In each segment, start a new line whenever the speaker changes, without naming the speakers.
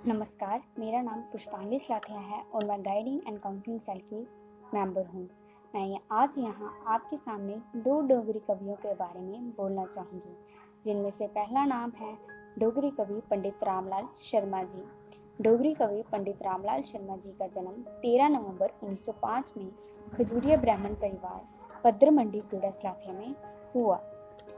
नमस्कार, मेरा नाम पुष्पांजलि साथिया है और मैं गाइडिंग एंड काउंसलिंग सेल की मेंबर हूँ। मैं आज यहाँ आपके सामने दो डोगरी कवियों के बारे में बोलना चाहूँगी, जिनमें से पहला नाम है डोगरी कवि पंडित रामलाल शर्मा जी। डोगरी कवि पंडित रामलाल शर्मा जी का जन्म 13 नवंबर 1905 में खजूरिया ब्राह्मण परिवार पद्रमंडी गुड़ा साथिया में हुआ।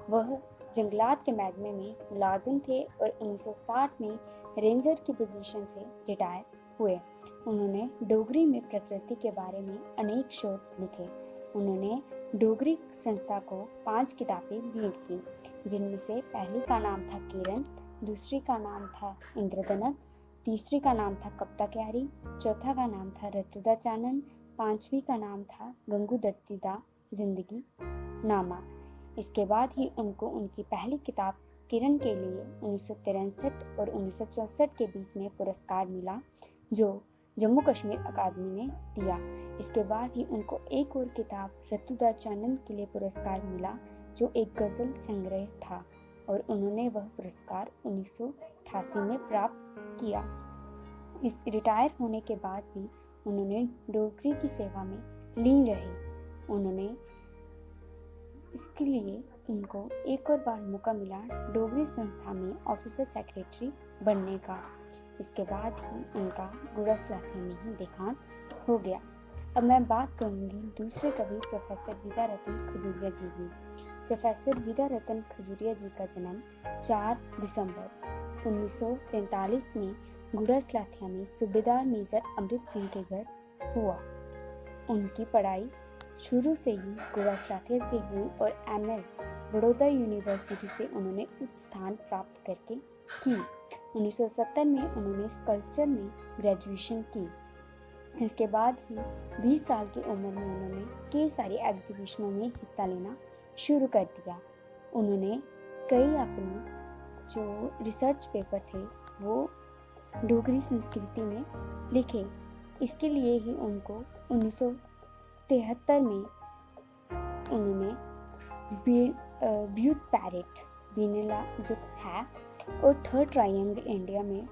वह जंगलात के महकमे में मुलाजिम थे और 1960 में रेंजर की पोजीशन से रिटायर हुए। उन्होंने डोगरी में प्रकृति के बारे में अनेक शोध लिखे। उन्होंने डोगरी संस्था को 5 किताबें भेंट की, जिनमें से पहली का नाम था किरण, दूसरी का नाम था इंद्रधनक, तीसरी का नाम था कप्ता क्यारी, चौथा का नाम था रतुदा चानन, पांचवी का नाम था गंगू दत्तीदा जिंदगी नामा। इसके बाद ही उनको उनकी पहली किताब किरण के लिए 1963 और 1964 के बीच में पुरस्कार मिला, जो जम्मू कश्मीर अकादमी ने दिया। इसके बाद ही उनको एक और किताब रतुदा चानन के लिए पुरस्कार मिला, जो एक गज़ल संग्रह था, और उन्होंने वह पुरस्कार 1988 में प्राप्त किया। इस रिटायर होने के बाद भी उन्होंने डोगरी की सेवा में लीन रहे। उन्होंने इसके लिए उनको एक और बार मौका मिला डोगरी संस्था में ऑफिसर सेक्रेटरी बनने का। इसके बाद ही उनका गुड़ा साथिया में ही देहांत हो गया। अब मैं बात करूंगी दूसरे कवि प्रोफेसर विद्या रतन खजूरिया जी की। प्रोफेसर विद्या रतन खजूरिया जी का जन्म 4 दिसंबर 1943 में गुड़ा साथिया में सूबेदार मेजर अमृत सिंह के घर हुआ। उनकी पढ़ाई शुरू से ही गुड़ा साथिया से हुई और एमएस बड़ौदा यूनिवर्सिटी से उन्होंने उच्च स्थान प्राप्त करके की। 1970 में उन्होंने स्कल्पचर में ग्रेजुएशन की। इसके बाद ही 20 साल की उम्र में उन्होंने कई सारी एग्जीबिशनों में हिस्सा लेना शुरू कर दिया। उन्होंने कई अपने जो रिसर्च पेपर थे वो डोगरी संस्कृति में लिखे। इसके लिए ही उनको 1973 में उन्होंने ब्यूथ पैरेट बिनेला जो है और थर्ड ट्रायंगल इंडिया में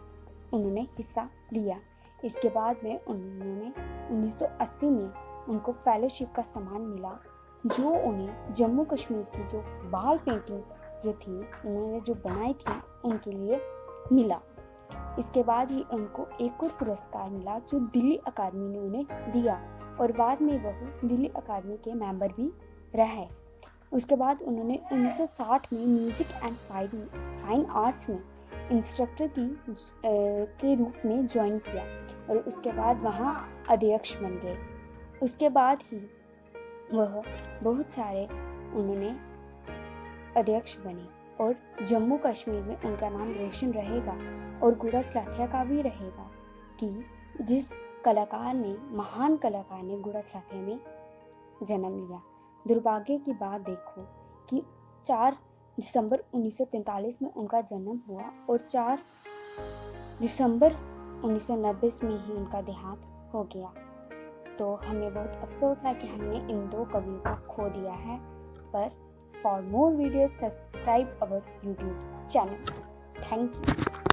उन्होंने हिस्सा लिया। इसके बाद में उन्होंने 1980 में उनको फेलोशिप का सम्मान मिला, जो उन्हें जम्मू कश्मीर की जो बाल पेंटिंग जो थी उन्होंने जो बनाई थी उनके लिए मिला। इसके बाद ही उनको एक और पुरस्कार मिला जो दिल्ली अकादमी ने उन्हें दिया, और बाद में वह दिल्ली अकादमी के मेंबर भी रहे। उसके बाद उन्होंने 1960 में म्यूज़िक एंड फाइन आर्ट्स में इंस्ट्रक्टर के रूप में ज्वाइन किया और उसके बाद वहाँ अध्यक्ष बन गए। उसके बाद ही वह बहुत सारे उन्होंने अध्यक्ष बने और जम्मू कश्मीर में उनका नाम रोशन रहेगा और गुड़ा साथिया का भी रहेगा कि जिस महान कलाकार ने गुड़ा साथिया में जन्म लिया। दुर्भाग्य की बात देखो कि 4 दिसंबर 1943 में उनका जन्म हुआ और 4 दिसंबर 1990 में ही उनका देहांत हो गया। तो हमें बहुत अफसोस है कि हमने इन दो कवियों को खो दिया है। पर for more videos subscribe our YouTube channel. Thank you.